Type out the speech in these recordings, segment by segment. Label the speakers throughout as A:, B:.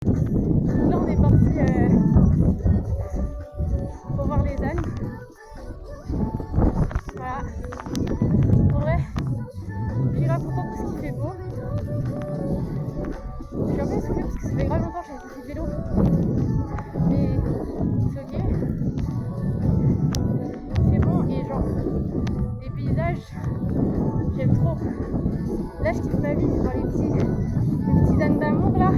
A: Là on est parti pour voir les ânes. Voilà. En vrai, je suis grave contente parce qu'il fait beau. Je suis un peu essoufflée parce que ça fait grave longtemps que j'ai fait du vélo. Mais c'est ok. C'est bon et genre les paysages, j'aime trop. Là je kiffe ma vie, dans les petits ânes d'amour là.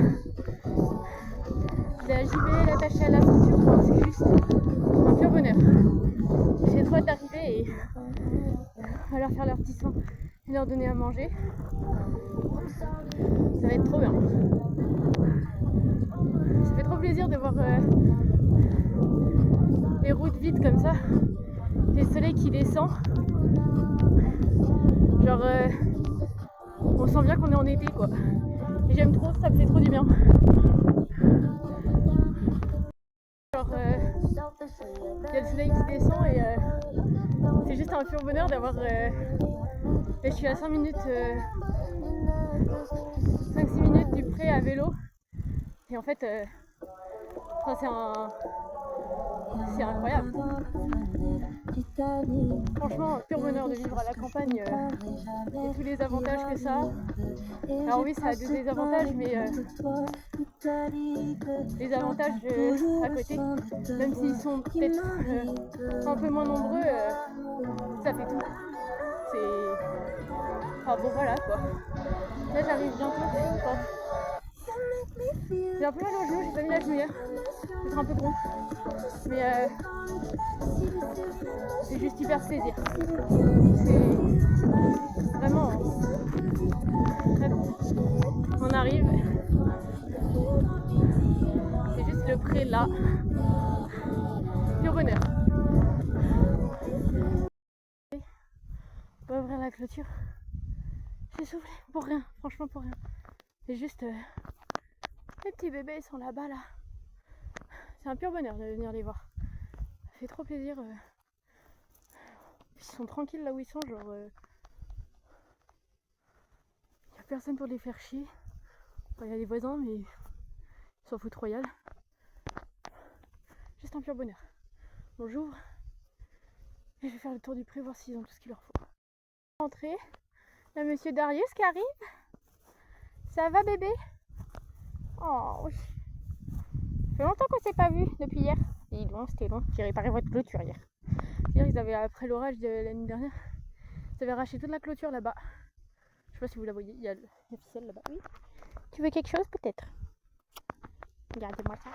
A: La JB, l'attacher à la ceinture, c'est juste un pur bonheur. J'ai trop hâte d'arriver et à leur faire leur petit soin et leur donner à manger. Ça va être trop bien. Ça fait trop plaisir de voir les routes vides comme ça, le soleil qui descend. Genre on sent bien qu'on est en été quoi. Et j'aime trop, ça me fait trop du bien. Genre il y a le soleil qui descend et c'est juste un pur bonheur d'avoir... je suis à 5 minutes, 5-6 minutes du pré à vélo. Et en fait, c'est incroyable. Franchement, pur bonheur de vivre à la campagne et tous les avantages que ça a. Alors oui, ça a des désavantages, mais les avantages à côté, même s'ils sont peut-être un peu moins nombreux, ça fait tout. Enfin bon, voilà quoi. Là, j'arrive bientôt. Enfin, j'ai un peu mal au genou, j'ai pas mis la genouillère. C'est un peu con. Mais c'est juste hyper plaisir. C'est vraiment... On arrive. C'est juste le pré là. Pur bonheur. On va ouvrir la clôture. J'ai soufflé pour rien, franchement pour rien. C'est juste... les petits bébés ils sont là-bas là. C'est un pur bonheur de venir les voir. Ça fait trop plaisir. Ils sont tranquilles là où ils sont, genre... y a personne pour les faire chier. Enfin, y a les voisins mais ils s'en foutent royal. Juste un pur bonheur. Bon, j'ouvre et je vais faire le tour du pré, voir s'ils ont tout ce qu'il leur faut. Entrée, il y a monsieur Darius qui arrive. Ça va bébé? Oh oui. Ça fait longtemps qu'on s'est pas vu depuis hier. Et bon, c'était long. J'ai réparé votre clôture hier. Hier, ils avaient, après l'orage de l'année dernière, ils avaient arraché toute la clôture là-bas. Je sais pas si vous la voyez, il y a la ficelle là-bas. Oui. Tu veux quelque chose peut-être? Regardez-moi ça.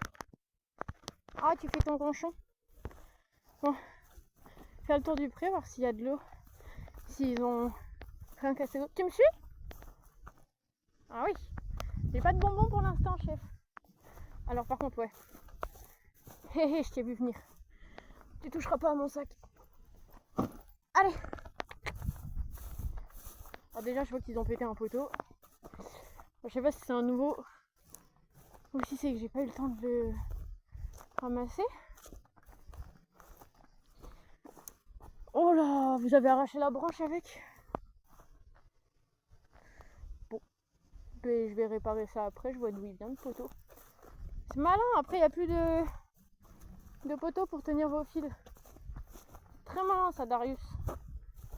A: Ah, tu fais ton ronchon. Bon, faire le tour du pré, voir s'il y a de l'eau. S'ils ont rien cassé d'autre. Tu me suis? Ah oui. J'ai pas de bonbons pour l'instant, chef. Alors par contre, ouais. Hé hé, je t'ai vu venir. Tu toucheras pas à mon sac. Allez. Alors déjà, je vois qu'ils ont pété un poteau. Je sais pas si c'est un nouveau ou si c'est que j'ai pas eu le temps de le ramasser. Oh là, vous avez arraché la branche avec? Bon, je vais réparer ça après. Je vois d'où il vient le poteau. C'est malin, après il n'y a plus de poteau pour tenir vos fils. Très malin ça, Darius.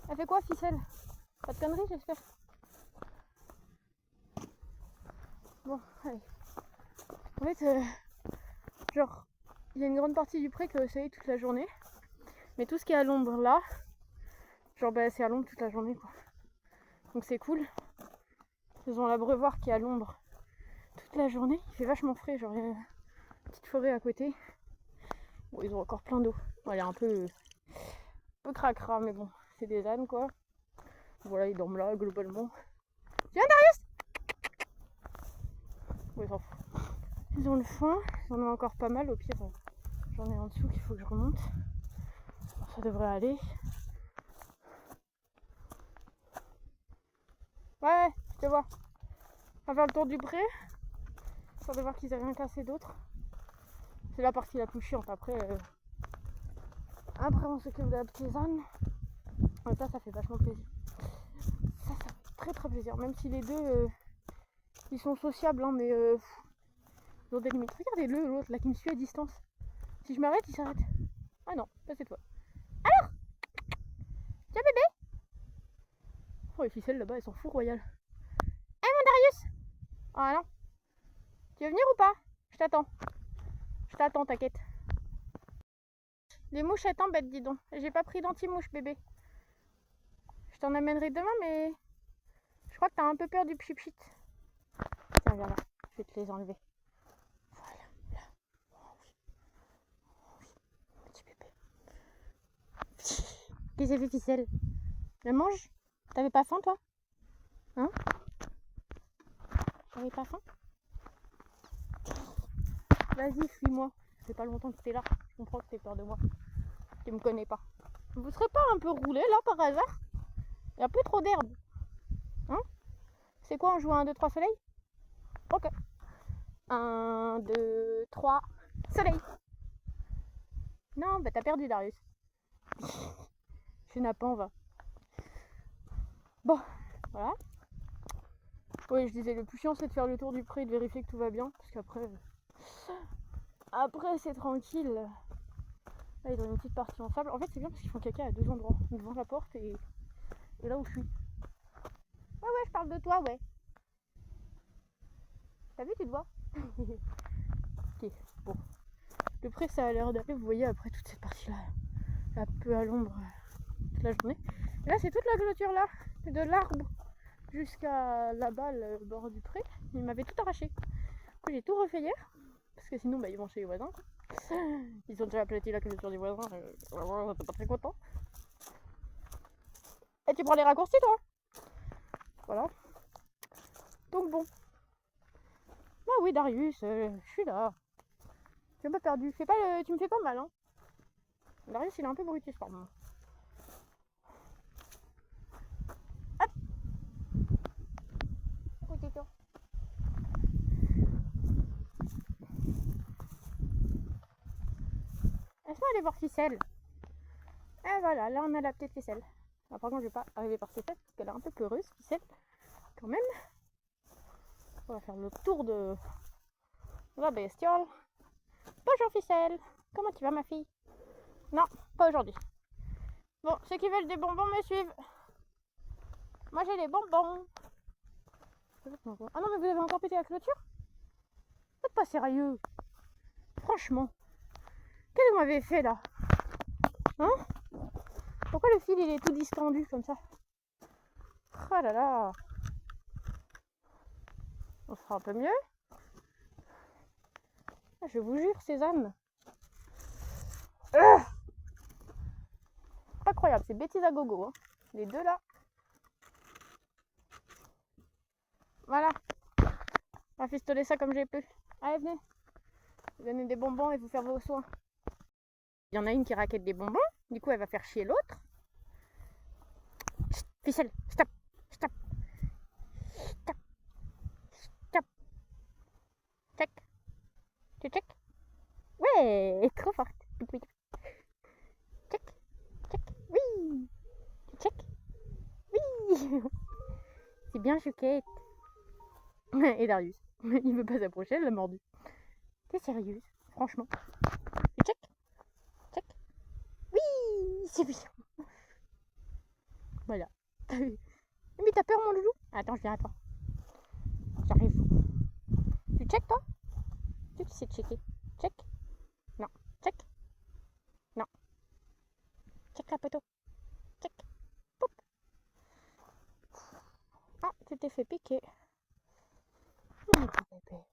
A: Elle fait quoi, ficelle? Pas de conneries, j'espère. Bon, allez. En fait, genre, il y a une grande partie du pré que ça y est toute la journée. Mais tout ce qui est à l'ombre là, genre bah c'est à l'ombre toute la journée quoi. Donc c'est cool. Ils ont l'abreuvoir qui est à l'ombre toute la journée. Il fait vachement frais, genre il y a une petite forêt à côté. Bon, ils ont encore plein d'eau. Bon, elle est un peu cracra, mais bon, c'est des ânes quoi. Voilà, ils dorment là globalement. Viens Darius! Bon, ils s'en foutent. Ils ont le foin, ils en ont encore pas mal. Au pire, j'en ai en dessous qu'il faut que je remonte. Ça devrait aller. Ouais, je te vois. On va faire le tour du pré. Histoire de voir qu'ils n'avaient rien cassé d'autre. C'est la partie la plus chiante. Après on s'occupe de la petite âne. Et ça fait vachement plaisir. Ça fait très très plaisir. Même si les deux, ils sont sociables, hein, mais Dans des limites. Regardez-le, l'autre là qui me suit à distance. Si je m'arrête, il s'arrête. Ah non, pas cette fois. Alors, tiens bébé. Oh, les ficelles là-bas, elles sont fous royales. Eh mon Darius. Ah non. Tu veux venir ou pas? Je t'attends. Je t'attends, t'inquiète. Les mouches, elles t'embêtent, dis donc. J'ai pas pris d'anti-mouche, bébé. Je t'en amènerai demain, mais je crois que t'as un peu peur du pchit-pchit. Tiens, viens là. Je vais te les enlever. Voilà, là. Oh oui. Oh oui. Petit bébé. Qu'est-ce que ça fait, ficelle? Le mange? T'avais pas faim, toi? Hein? T'avais pas faim? Vas-y, fuis-moi. Ça fait pas longtemps que t'es là. Je comprends que t'aies peur de moi. Tu me connais pas. Vous serez pas un peu roulé là par hasard? Il y a plus trop d'herbe. Hein? C'est quoi, on joue à 1, 2, 3 soleil? Ok. 1, 2, 3 soleil. Non, bah t'as perdu, Darius. Je n'ai pas, on va. Bon, voilà. Oui, je disais, le plus chiant c'est de faire le tour du pré et de vérifier que tout va bien. Parce qu'après. Après, c'est tranquille. Là, ils ont une petite partie en sable. En fait, c'est bien parce qu'ils font caca à 2 endroits. Devant la porte et là où je suis. Ouais, je parle de toi, ouais. T'as vu, tu te vois? Ok, bon. Le pré, ça a l'air d'aller. Vous voyez, après toute cette partie-là, un peu à l'ombre toute la journée. Et là, c'est toute la clôture là, de l'arbre jusqu'à là-bas, le bord du pré. Ils m'avaient tout arraché. Du coup, j'ai tout refait hier. Parce que sinon, bah, ils vont chez les voisins. Ils ont déjà aplati la clôture des voisins. T'es pas très content. Et tu prends les raccourcis, toi? Voilà. Donc bon. Ah oui, Darius, je suis là. Tu m'as pas perdu. Tu me fais pas mal, hein. Darius, il est un peu brutus par moment. Hop. Laisse-moi aller voir Ficelle. Et voilà, là on a la petite Ficelle. Alors, par contre, je vais pas arriver par Ficelle parce qu'elle est un peu peureuse, Ficelle, quand même. On va faire le tour de la bestiole. Bonjour Ficelle. Comment tu vas, ma fille? Non, pas aujourd'hui. Bon, ceux qui veulent des bonbons me suivent. Moi j'ai les bonbons. Ah non, mais vous avez encore pété la clôture? Vous êtes pas sérieux. Franchement. Qu'est-ce que vous m'avez fait là? Hein? Pourquoi le fil il est tout distendu comme ça? Oh là là. On sera un peu mieux. Je vous jure, Cézanne. Pas croyable, c'est bêtise à gogo. Hein. Les deux là. Voilà. On va fistoler ça comme j'ai pu. Allez, venez. Donner des bonbons et vous faire vos soins. Il y en a une qui raquette des bonbons. Du coup, elle va faire chier l'autre. Ficelle, stop. Stop. Stop. Stop. Check. Tu check? Ouais, trop forte. Check. Check. Oui. Check. Oui. C'est bien, Chouquette. Et Darius. Il veut pas s'approcher, elle l'a mordu. T'es sérieuse? Franchement. Tu check? Check. Oui, c'est bien. Voilà. Mais t'as peur, mon loulou? Attends, je viens à toi. J'arrive. Tu check, toi? Tu sais checker. Check. Non. Check. Non. Check la poteau. Check. Poup. Ah, tu t'es fait piquer. Mon petit bébé.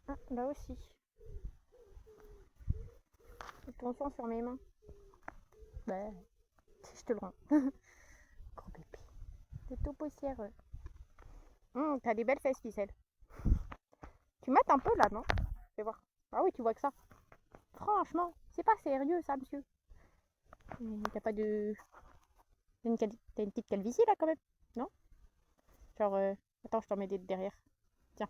A: Ah, là aussi. Et ton sang sur mes mains. Bah, je te le rends. Gros bébé. T'es tout poussiéreux. T'as des belles fesses, Ficelle. Tu mates un peu là, non? Fais voir. Ah oui, tu vois que ça. Franchement, c'est pas sérieux ça, monsieur. T'as pas de... T'as une petite calvitie là quand même? Non? Genre, attends, je t'en mets des derrière. Tiens.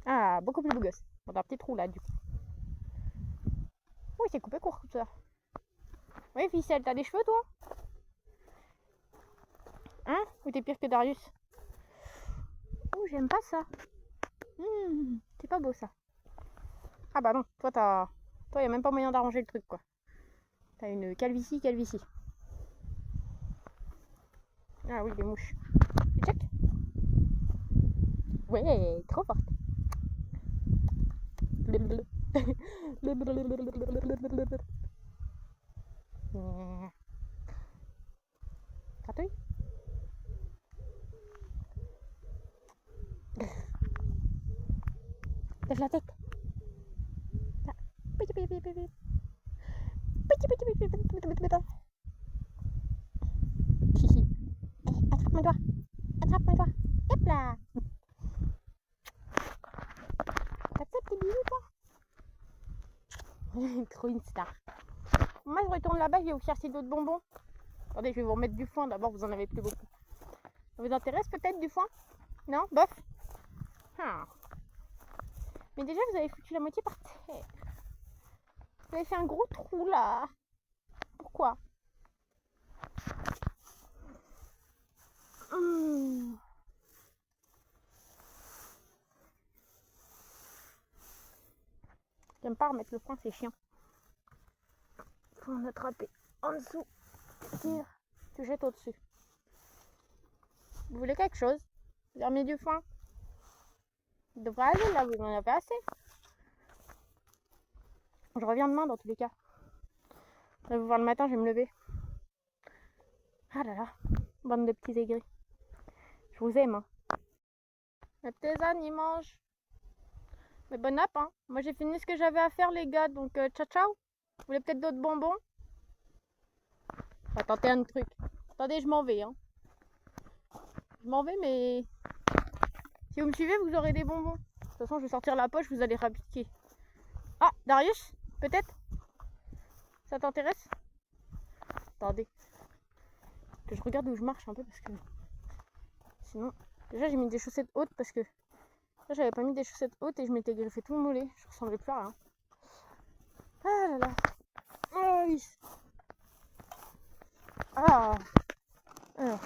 A: Ah, beaucoup plus beau gosse. On a un petit trou là, du coup. Oui, c'est coupé court comme ça. Oui, Ficelle, t'as des cheveux toi? Hein? Ou t'es pire que Darius? Oh, j'aime pas ça. C'est pas beau ça. Ah bah non, toi, y a même pas moyen d'arranger le truc, quoi. T'as une calvitie. Ah oui, des mouches. Check. Ouais, trop forte. Gratouille. Lève la tête. Chichi. Attrape mon doigt. Hop là. T'acceptes tes bisous, toi? Trop une star. Moi, je retourne là-bas, je vais vous chercher d'autres bonbons. Attendez, je vais vous remettre du foin. D'abord, vous en avez plus beaucoup. Ça vous intéresse peut-être du foin? Non? Bof? Mais déjà, vous avez foutu la moitié par terre. Vous avez fait un gros trou là. Pourquoi? J'aime pas remettre le foin, c'est chiant. Faut en attraper en dessous. Tire, tu jettes au-dessus. Vous voulez quelque chose? Vous avez remis du foin? Il devrait aller là, vous en avez assez. Je reviens demain dans tous les cas. Je vais vous voir le matin, je vais me lever. Ah là là, bande de petits aigris. Je vous aime, hein. La petite âne, il mange. Mais bon app, hein. Moi j'ai fini ce que j'avais à faire, les gars, donc ciao ciao. Vous voulez peut-être d'autres bonbons? On va tenter un truc. Attendez, je m'en vais, hein. Je m'en vais, mais si vous me suivez, vous aurez des bonbons. De toute façon, je vais sortir la poche, vous allez rappliquer. Ah, Darius, peut-être? Ça t'intéresse? Attendez. Que je regarde où je marche un peu parce que sinon. Déjà, j'ai mis des chaussettes hautes parce que là, j'avais pas mis des chaussettes hautes et je m'étais griffé tout le mollet. Je ressemblais plus à rien. Ah là là. Oh oui. Ah. Alors.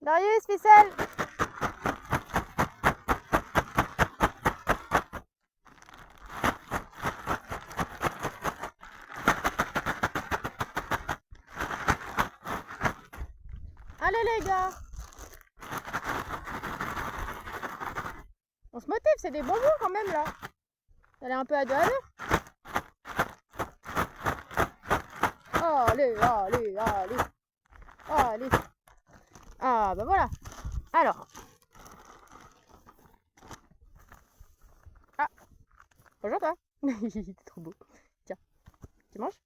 A: Darius, ficelle. Allez les gars. On se motive, c'est des bonbons quand même là. Vous allez un peu à deux à l'heure. Allez. Ah bah voilà. Alors. Ah. Bonjour toi. T'es trop beau. Tiens. Tu manges?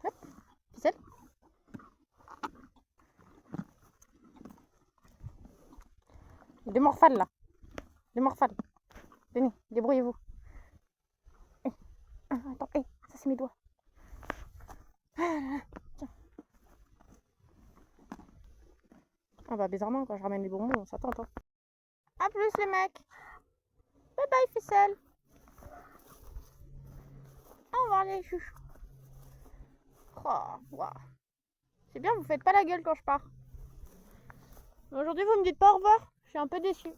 A: Hop. Ficelle. Des morphales là. Des morphales. Venez, débrouillez-vous. Attends, ça c'est mes doigts. Tiens. Ah bah bizarrement quand je ramène les bonbons, on s'attend. Hein. A plus les mecs. Bye bye ficelle. Au revoir les chouchous. Oh, wow. C'est bien, vous faites pas la gueule quand je pars. Aujourd'hui vous me dites pas au revoir. Je suis un peu déçue.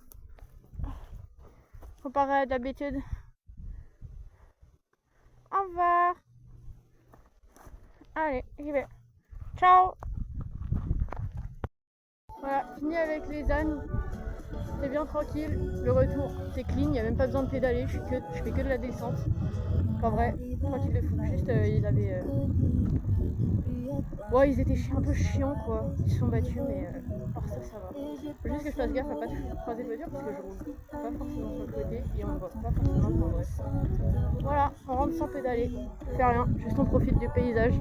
A: Comparé à d'habitude. Au revoir. Allez, j'y vais. Ciao. Voilà, fini avec les ânes. C'est bien tranquille. Le retour, c'est clean. Il n'y a même pas besoin de pédaler. Je fais que de la descente. Pas vrai, tranquille de fou. Juste, ils avaient... Ouais, ils étaient un peu chiants, quoi. Ils se sont battus, mais par ça va. Faut juste que je fasse gaffe à pas croiser le voiture parce que je roule pas forcément sur le côté et on ne voit pas forcément. Enfin bref. Voilà, on rentre sans pédaler. On fait rien, juste on profite du paysage.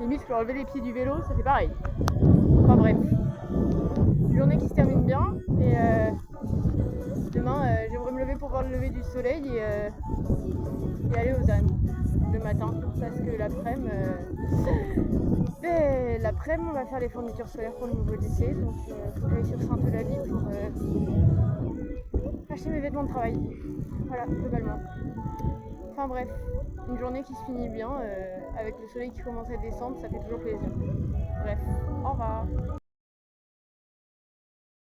A: Limite, je peux enlever les pieds du vélo, ça fait pareil. Enfin bref. Une journée qui se termine bien et demain, j'aimerais me lever pour voir le lever du soleil et aller aux ânes le matin parce que l'après-midi on va faire les fournitures scolaires pour le nouveau lycée, donc il faut que j'aille sur Sainte-Eulalie pour acheter mes vêtements de travail. Voilà, globalement. Enfin bref, une journée qui se finit bien, avec le soleil qui commence à descendre, ça fait toujours plaisir. Bref, au revoir.